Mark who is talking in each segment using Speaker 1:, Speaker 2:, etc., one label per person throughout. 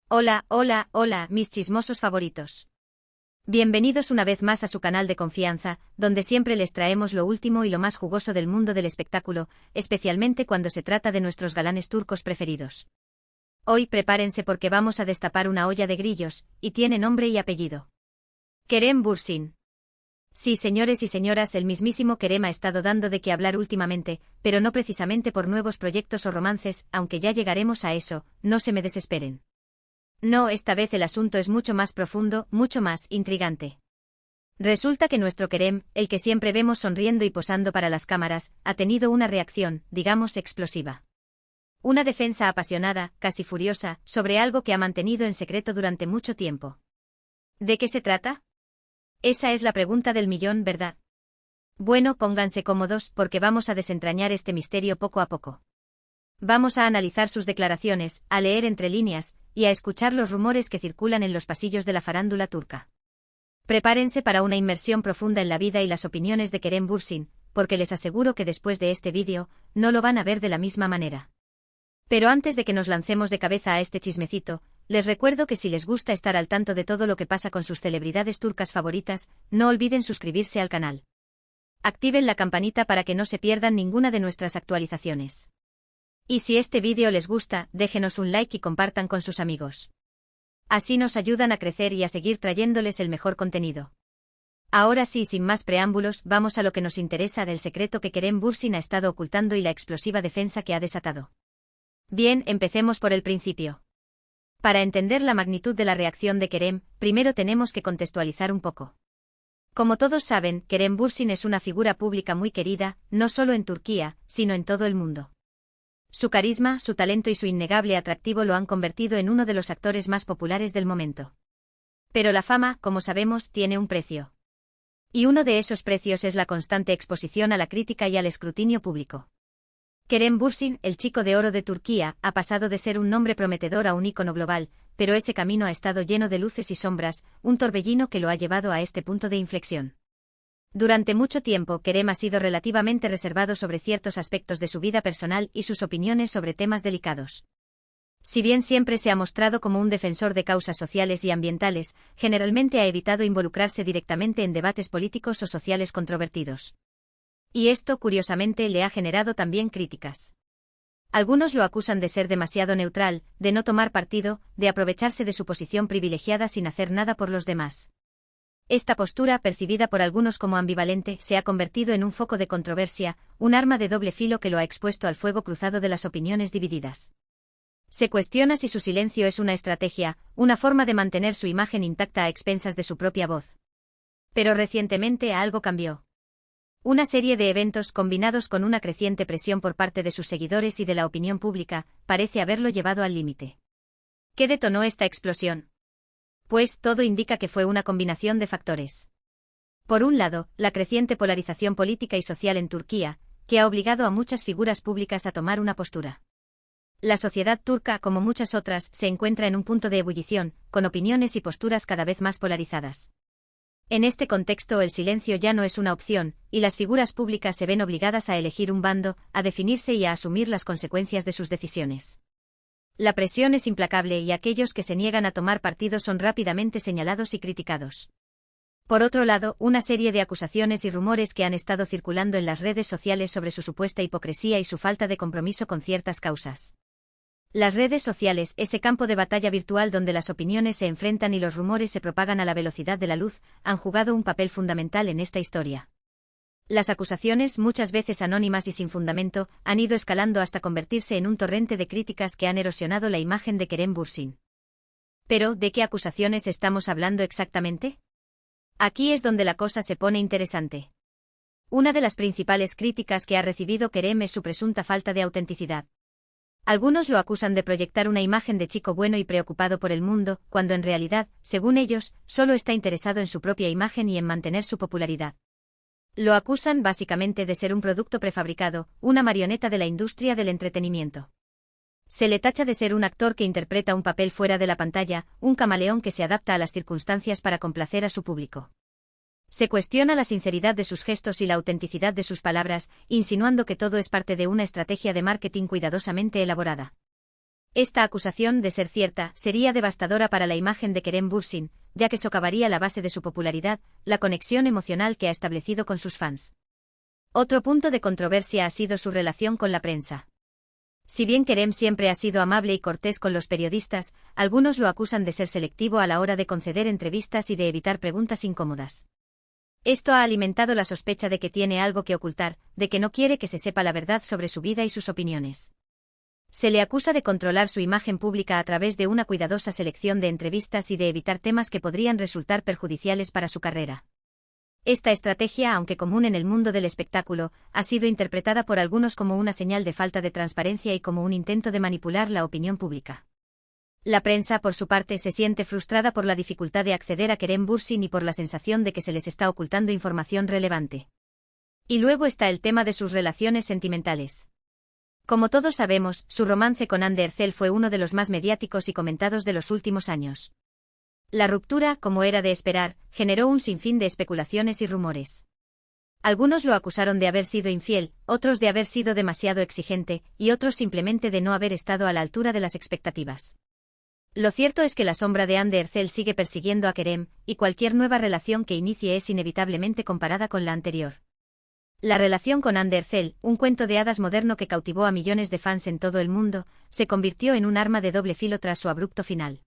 Speaker 1: Hola, hola, hola, mis chismosos favoritos. Bienvenidos una vez más a su canal de confianza, donde siempre les traemos lo último y lo más jugoso del mundo del espectáculo, especialmente cuando se trata de nuestros galanes turcos preferidos. Hoy prepárense porque vamos a destapar una olla de grillos, y tiene nombre y apellido. Kerem Bürsin. Sí, señores y señoras, el mismísimo Kerem ha estado dando de qué hablar últimamente, pero no precisamente por nuevos proyectos o romances, aunque ya llegaremos a eso, no se me desesperen. No, esta vez el asunto es mucho más profundo, mucho más intrigante. Resulta que nuestro Kerem, el que siempre vemos sonriendo y posando para las cámaras, ha tenido una reacción, digamos, explosiva. Una defensa apasionada, casi furiosa, sobre algo que ha mantenido en secreto durante mucho tiempo. ¿De qué se trata? Esa es la pregunta del millón, ¿verdad? Bueno, pónganse cómodos porque vamos a desentrañar este misterio poco a poco. Vamos a analizar sus declaraciones, a leer entre líneas, y a escuchar los rumores que circulan en los pasillos de la farándula turca. Prepárense para una inmersión profunda en la vida y las opiniones de Kerem Bürsin, porque les aseguro que después de este vídeo, no lo van a ver de la misma manera. Pero antes de que nos lancemos de cabeza a este chismecito, les recuerdo que si les gusta estar al tanto de todo lo que pasa con sus celebridades turcas favoritas, no olviden suscribirse al canal. Activen la campanita para que no se pierdan ninguna de nuestras actualizaciones. Y si este vídeo les gusta, déjenos un like y compartan con sus amigos. Así nos ayudan a crecer y a seguir trayéndoles el mejor contenido. Ahora sí, sin más preámbulos, vamos a lo que nos interesa del secreto que Kerem Bürsin ha estado ocultando y la explosiva defensa que ha desatado. Bien, empecemos por el principio. Para entender la magnitud de la reacción de Kerem, primero tenemos que contextualizar un poco. Como todos saben, Kerem Bürsin es una figura pública muy querida, no solo en Turquía, sino en todo el mundo. Su carisma, su talento y su innegable atractivo lo han convertido en uno de los actores más populares del momento. Pero la fama, como sabemos, tiene un precio. Y uno de esos precios es la constante exposición a la crítica y al escrutinio público. Kerem Bürsin, el chico de oro de Turquía, ha pasado de ser un nombre prometedor a un ícono global, pero ese camino ha estado lleno de luces y sombras, un torbellino que lo ha llevado a este punto de inflexión. Durante mucho tiempo, Kerem ha sido relativamente reservado sobre ciertos aspectos de su vida personal y sus opiniones sobre temas delicados. Si bien siempre se ha mostrado como un defensor de causas sociales y ambientales, generalmente ha evitado involucrarse directamente en debates políticos o sociales controvertidos. Y esto, curiosamente, le ha generado también críticas. Algunos lo acusan de ser demasiado neutral, de no tomar partido, de aprovecharse de su posición privilegiada sin hacer nada por los demás. Esta postura, percibida por algunos como ambivalente, se ha convertido en un foco de controversia, un arma de doble filo que lo ha expuesto al fuego cruzado de las opiniones divididas. Se cuestiona si su silencio es una estrategia, una forma de mantener su imagen intacta a expensas de su propia voz. Pero recientemente algo cambió. Una serie de eventos combinados con una creciente presión por parte de sus seguidores y de la opinión pública, parece haberlo llevado al límite. ¿Qué detonó esta explosión? Pues todo indica que fue una combinación de factores. Por un lado, la creciente polarización política y social en Turquía, que ha obligado a muchas figuras públicas a tomar una postura. La sociedad turca, como muchas otras, se encuentra en un punto de ebullición, con opiniones y posturas cada vez más polarizadas. En este contexto el silencio ya no es una opción, y las figuras públicas se ven obligadas a elegir un bando, a definirse y a asumir las consecuencias de sus decisiones. La presión es implacable y aquellos que se niegan a tomar partido son rápidamente señalados y criticados. Por otro lado, una serie de acusaciones y rumores que han estado circulando en las redes sociales sobre su supuesta hipocresía y su falta de compromiso con ciertas causas. Las redes sociales, ese campo de batalla virtual donde las opiniones se enfrentan y los rumores se propagan a la velocidad de la luz, han jugado un papel fundamental en esta historia. Las acusaciones, muchas veces anónimas y sin fundamento, han ido escalando hasta convertirse en un torrente de críticas que han erosionado la imagen de Kerem Bürsin. Pero, ¿de qué acusaciones estamos hablando exactamente? Aquí es donde la cosa se pone interesante. Una de las principales críticas que ha recibido Kerem es su presunta falta de autenticidad. Algunos lo acusan de proyectar una imagen de chico bueno y preocupado por el mundo, cuando en realidad, según ellos, solo está interesado en su propia imagen y en mantener su popularidad. Lo acusan básicamente de ser un producto prefabricado, una marioneta de la industria del entretenimiento. Se le tacha de ser un actor que interpreta un papel fuera de la pantalla, un camaleón que se adapta a las circunstancias para complacer a su público. Se cuestiona la sinceridad de sus gestos y la autenticidad de sus palabras, insinuando que todo es parte de una estrategia de marketing cuidadosamente elaborada. Esta acusación, de ser cierta, sería devastadora para la imagen de Kerem Bürsin, ya que socavaría la base de su popularidad, la conexión emocional que ha establecido con sus fans. Otro punto de controversia ha sido su relación con la prensa. Si bien Kerem siempre ha sido amable y cortés con los periodistas, algunos lo acusan de ser selectivo a la hora de conceder entrevistas y de evitar preguntas incómodas. Esto ha alimentado la sospecha de que tiene algo que ocultar, de que no quiere que se sepa la verdad sobre su vida y sus opiniones. Se le acusa de controlar su imagen pública a través de una cuidadosa selección de entrevistas y de evitar temas que podrían resultar perjudiciales para su carrera. Esta estrategia, aunque común en el mundo del espectáculo, ha sido interpretada por algunos como una señal de falta de transparencia y como un intento de manipular la opinión pública. La prensa, por su parte, se siente frustrada por la dificultad de acceder a Kerem Bürsin y por la sensación de que se les está ocultando información relevante. Y luego está el tema de sus relaciones sentimentales. Como todos sabemos, su romance con Hande Erçel fue uno de los más mediáticos y comentados de los últimos años. La ruptura, como era de esperar, generó un sinfín de especulaciones y rumores. Algunos lo acusaron de haber sido infiel, otros de haber sido demasiado exigente, y otros simplemente de no haber estado a la altura de las expectativas. Lo cierto es que la sombra de Hande Erçel sigue persiguiendo a Kerem, y cualquier nueva relación que inicie es inevitablemente comparada con la anterior. La relación con Hande Erçel, un cuento de hadas moderno que cautivó a millones de fans en todo el mundo, se convirtió en un arma de doble filo tras su abrupto final.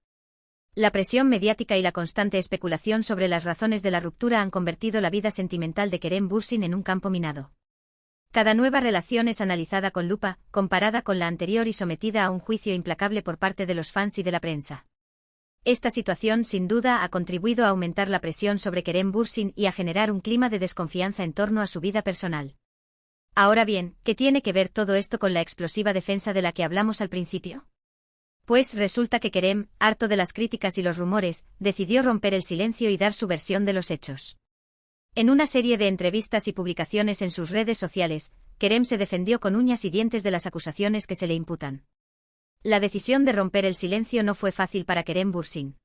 Speaker 1: La presión mediática y la constante especulación sobre las razones de la ruptura han convertido la vida sentimental de Kerem Bürsin en un campo minado. Cada nueva relación es analizada con lupa, comparada con la anterior y sometida a un juicio implacable por parte de los fans y de la prensa. Esta situación, sin duda, ha contribuido a aumentar la presión sobre Kerem Bürsin y a generar un clima de desconfianza en torno a su vida personal. Ahora bien, ¿qué tiene que ver todo esto con la explosiva defensa de la que hablamos al principio? Pues resulta que Kerem, harto de las críticas y los rumores, decidió romper el silencio y dar su versión de los hechos. En una serie de entrevistas y publicaciones en sus redes sociales, Kerem se defendió con uñas y dientes de las acusaciones que se le imputan. La decisión de romper el silencio no fue fácil para Kerem Bürsin.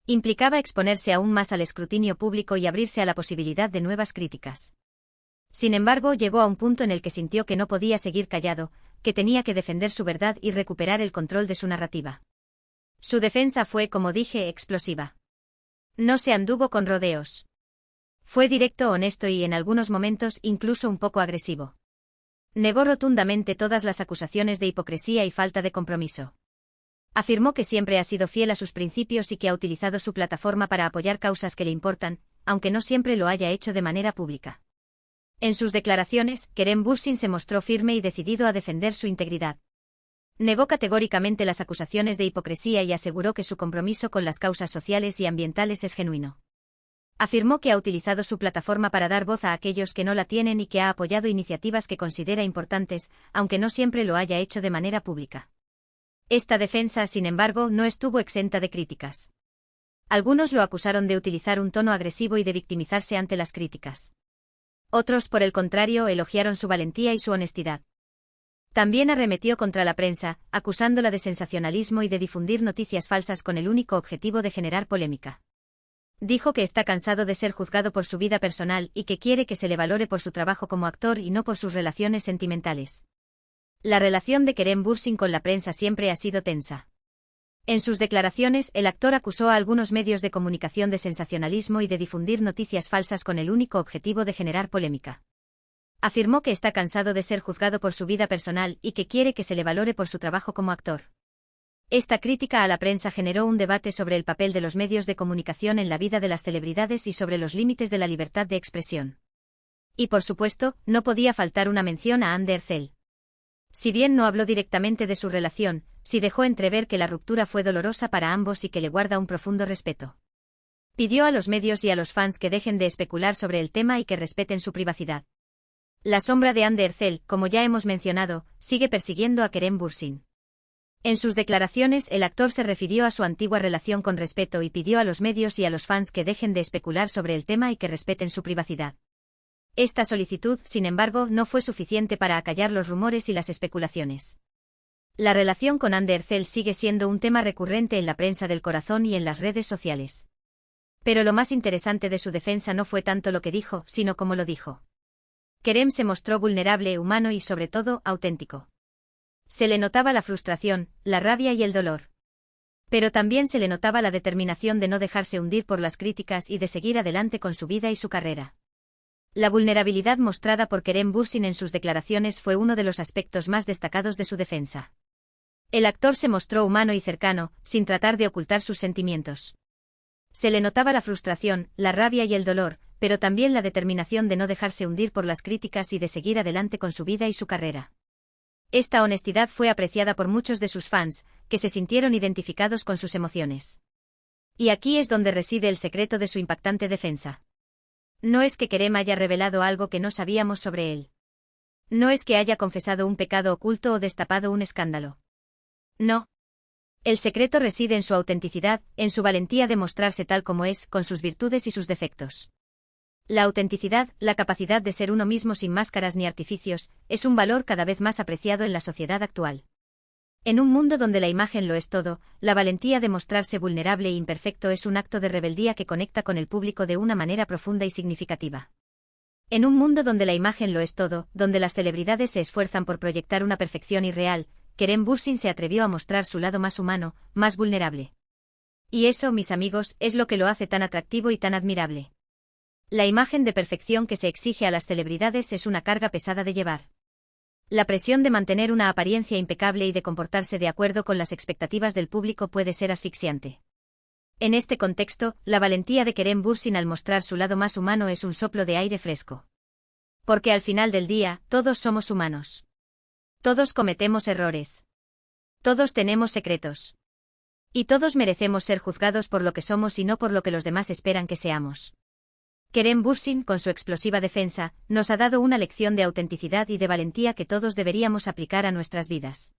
Speaker 1: Implicaba exponerse aún más al escrutinio público y abrirse a la posibilidad de nuevas críticas. Sin embargo, llegó a un punto en el que sintió que no podía seguir callado, que tenía que defender su verdad y recuperar el control de su narrativa. Su defensa fue, como dije, explosiva. No se anduvo con rodeos. Fue directo, honesto y, en algunos momentos, incluso un poco agresivo. Negó rotundamente todas las acusaciones de hipocresía y falta de compromiso. Afirmó que siempre ha sido fiel a sus principios y que ha utilizado su plataforma para apoyar causas que le importan, aunque no siempre lo haya hecho de manera pública. En sus declaraciones, Kerem Bürsin se mostró firme y decidido a defender su integridad. Negó categóricamente las acusaciones de hipocresía y aseguró que su compromiso con las causas sociales y ambientales es genuino. Afirmó que ha utilizado su plataforma para dar voz a aquellos que no la tienen y que ha apoyado iniciativas que considera importantes, aunque no siempre lo haya hecho de manera pública. Esta defensa, sin embargo, no estuvo exenta de críticas. Algunos lo acusaron de utilizar un tono agresivo y de victimizarse ante las críticas. Otros, por el contrario, elogiaron su valentía y su honestidad. También arremetió contra la prensa, acusándola de sensacionalismo y de difundir noticias falsas con el único objetivo de generar polémica. Dijo que está cansado de ser juzgado por su vida personal y que quiere que se le valore por su trabajo como actor y no por sus relaciones sentimentales. La relación de Kerem Bürsin con la prensa siempre ha sido tensa. En sus declaraciones, el actor acusó a algunos medios de comunicación de sensacionalismo y de difundir noticias falsas con el único objetivo de generar polémica. Afirmó que está cansado de ser juzgado por su vida personal y que quiere que se le valore por su trabajo como actor. Esta crítica a la prensa generó un debate sobre el papel de los medios de comunicación en la vida de las celebridades y sobre los límites de la libertad de expresión. Y por supuesto, no podía faltar una mención a Hande Erçel. Si bien no habló directamente de su relación, sí dejó entrever que la ruptura fue dolorosa para ambos y que le guarda un profundo respeto. Pidió a los medios y a los fans que dejen de especular sobre el tema y que respeten su privacidad. La sombra de Hande Erçel, como ya hemos mencionado, sigue persiguiendo a Kerem Bürsin. En sus declaraciones, el actor se refirió a su antigua relación con respeto y pidió a los medios y a los fans que dejen de especular sobre el tema y que respeten su privacidad. Esta solicitud, sin embargo, no fue suficiente para acallar los rumores y las especulaciones. La relación con Hande Erçel sigue siendo un tema recurrente en la prensa del corazón y en las redes sociales. Pero lo más interesante de su defensa no fue tanto lo que dijo, sino cómo lo dijo. Kerem se mostró vulnerable, humano y, sobre todo, auténtico. Se le notaba la frustración, la rabia y el dolor. Pero también se le notaba la determinación de no dejarse hundir por las críticas y de seguir adelante con su vida y su carrera. La vulnerabilidad mostrada por Kerem Bürsin en sus declaraciones fue uno de los aspectos más destacados de su defensa. El actor se mostró humano y cercano, sin tratar de ocultar sus sentimientos. Se le notaba la frustración, la rabia y el dolor, pero también la determinación de no dejarse hundir por las críticas y de seguir adelante con su vida y su carrera. Esta honestidad fue apreciada por muchos de sus fans, que se sintieron identificados con sus emociones. Y aquí es donde reside el secreto de su impactante defensa. No es que Kerem haya revelado algo que no sabíamos sobre él. No es que haya confesado un pecado oculto o destapado un escándalo. No. El secreto reside en su autenticidad, en su valentía de mostrarse tal como es, con sus virtudes y sus defectos. La autenticidad, la capacidad de ser uno mismo sin máscaras ni artificios, es un valor cada vez más apreciado en la sociedad actual. En un mundo donde la imagen lo es todo, la valentía de mostrarse vulnerable e imperfecto es un acto de rebeldía que conecta con el público de una manera profunda y significativa. En un mundo donde la imagen lo es todo, donde las celebridades se esfuerzan por proyectar una perfección irreal, Kerem Bürsin se atrevió a mostrar su lado más humano, más vulnerable. Y eso, mis amigos, es lo que lo hace tan atractivo y tan admirable. La imagen de perfección que se exige a las celebridades es una carga pesada de llevar. La presión de mantener una apariencia impecable y de comportarse de acuerdo con las expectativas del público puede ser asfixiante. En este contexto, la valentía de Kerem Bürsin al mostrar su lado más humano es un soplo de aire fresco. Porque al final del día, todos somos humanos. Todos cometemos errores. Todos tenemos secretos. Y todos merecemos ser juzgados por lo que somos y no por lo que los demás esperan que seamos. Kerem Bürsin, con su explosiva defensa, nos ha dado una lección de autenticidad y de valentía que todos deberíamos aplicar a nuestras vidas.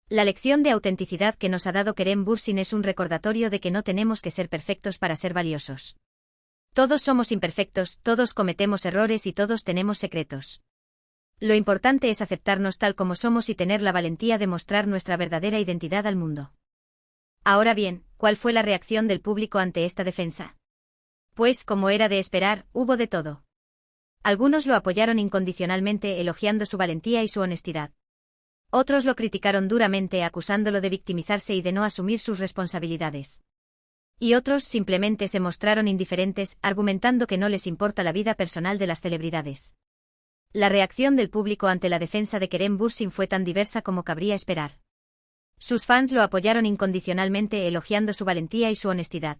Speaker 1: La lección de autenticidad que nos ha dado Kerem Bürsin es un recordatorio de que no tenemos que ser perfectos para ser valiosos. Todos somos imperfectos, todos cometemos errores y todos tenemos secretos. Lo importante es aceptarnos tal como somos y tener la valentía de mostrar nuestra verdadera identidad al mundo. Ahora bien, ¿cuál fue la reacción del público ante esta defensa? Pues, como era de esperar, hubo de todo. Algunos lo apoyaron incondicionalmente elogiando su valentía y su honestidad. Otros lo criticaron duramente acusándolo de victimizarse y de no asumir sus responsabilidades. Y otros simplemente se mostraron indiferentes, argumentando que no les importa la vida personal de las celebridades. La reacción del público ante la defensa de Kerem Bürsin fue tan diversa como cabría esperar. Sus fans lo apoyaron incondicionalmente elogiando su valentía y su honestidad.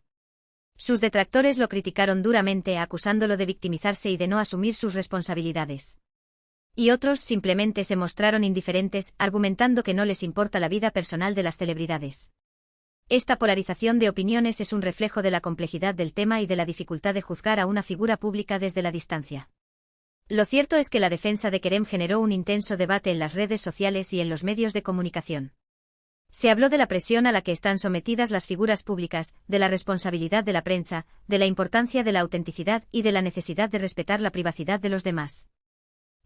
Speaker 1: Sus detractores lo criticaron duramente acusándolo de victimizarse y de no asumir sus responsabilidades. Y otros simplemente se mostraron indiferentes, argumentando que no les importa la vida personal de las celebridades. Esta polarización de opiniones es un reflejo de la complejidad del tema y de la dificultad de juzgar a una figura pública desde la distancia. Lo cierto es que la defensa de Kerem generó un intenso debate en las redes sociales y en los medios de comunicación. Se habló de la presión a la que están sometidas las figuras públicas, de la responsabilidad de la prensa, de la importancia de la autenticidad y de la necesidad de respetar la privacidad de los demás.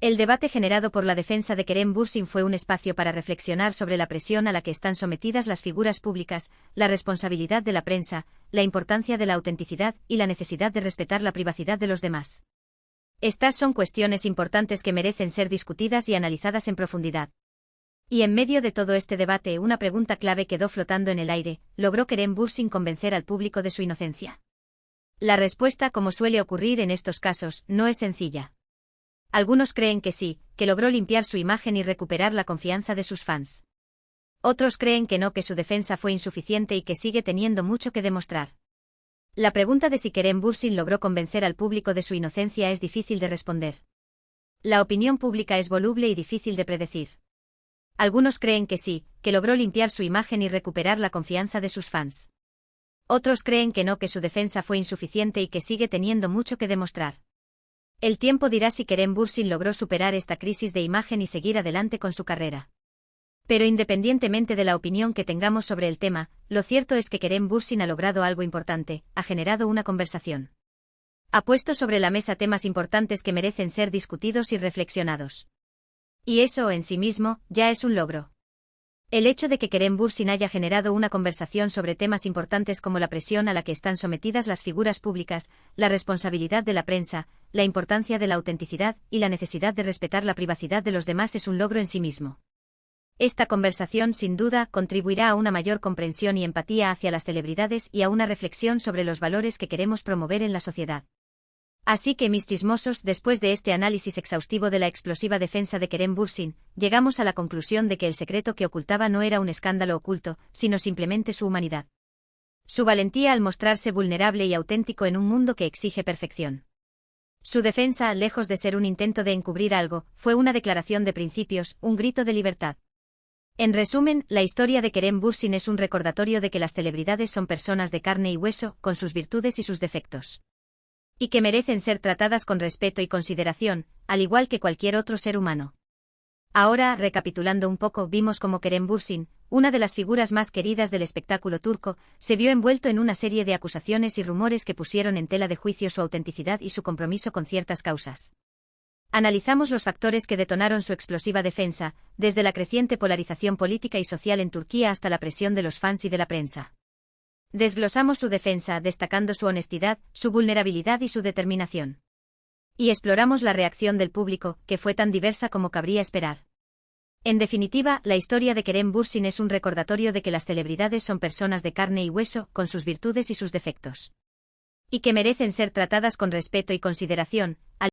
Speaker 1: El debate generado por la defensa de Kerem Bürsin fue un espacio para reflexionar sobre la presión a la que están sometidas las figuras públicas, la responsabilidad de la prensa, la importancia de la autenticidad y la necesidad de respetar la privacidad de los demás. Estas son cuestiones importantes que merecen ser discutidas y analizadas en profundidad. Y en medio de todo este debate una pregunta clave quedó flotando en el aire: ¿logró Kerem Bürsin convencer al público de su inocencia? La respuesta, como suele ocurrir en estos casos, no es sencilla. Algunos creen que sí, que logró limpiar su imagen y recuperar la confianza de sus fans. Otros creen que no, que su defensa fue insuficiente y que sigue teniendo mucho que demostrar. La pregunta de si Kerem Bürsin logró convencer al público de su inocencia es difícil de responder. La opinión pública es voluble y difícil de predecir. Algunos creen que sí, que logró limpiar su imagen y recuperar la confianza de sus fans. Otros creen que no, que su defensa fue insuficiente y que sigue teniendo mucho que demostrar. El tiempo dirá si Kerem Bürsin logró superar esta crisis de imagen y seguir adelante con su carrera. Pero independientemente de la opinión que tengamos sobre el tema, lo cierto es que Kerem Bürsin ha logrado algo importante: ha generado una conversación. Ha puesto sobre la mesa temas importantes que merecen ser discutidos y reflexionados. Y eso, en sí mismo, ya es un logro. El hecho de que Kerem Bürsin haya generado una conversación sobre temas importantes como la presión a la que están sometidas las figuras públicas, la responsabilidad de la prensa, la importancia de la autenticidad y la necesidad de respetar la privacidad de los demás es un logro en sí mismo. Esta conversación sin duda contribuirá a una mayor comprensión y empatía hacia las celebridades y a una reflexión sobre los valores que queremos promover en la sociedad. Así que mis chismosos, después de este análisis exhaustivo de la explosiva defensa de Kerem Bürsin, llegamos a la conclusión de que el secreto que ocultaba no era un escándalo oculto, sino simplemente su humanidad. Su valentía al mostrarse vulnerable y auténtico en un mundo que exige perfección. Su defensa, lejos de ser un intento de encubrir algo, fue una declaración de principios, un grito de libertad. En resumen, la historia de Kerem Bürsin es un recordatorio de que las celebridades son personas de carne y hueso, con sus virtudes y sus defectos. Y que merecen ser tratadas con respeto y consideración, al igual que cualquier otro ser humano. Ahora, recapitulando un poco, vimos cómo Kerem Bürsin, una de las figuras más queridas del espectáculo turco, se vio envuelto en una serie de acusaciones y rumores que pusieron en tela de juicio su autenticidad y su compromiso con ciertas causas. Analizamos los factores que detonaron su explosiva defensa, desde la creciente polarización política y social en Turquía hasta la presión de los fans y de la prensa. Desglosamos su defensa, destacando su honestidad, su vulnerabilidad y su determinación. Y exploramos la reacción del público, que fue tan diversa como cabría esperar. En definitiva, la historia de Kerem Bürsin es un recordatorio de que las celebridades son personas de carne y hueso, con sus virtudes y sus defectos. Y que merecen ser tratadas con respeto y consideración,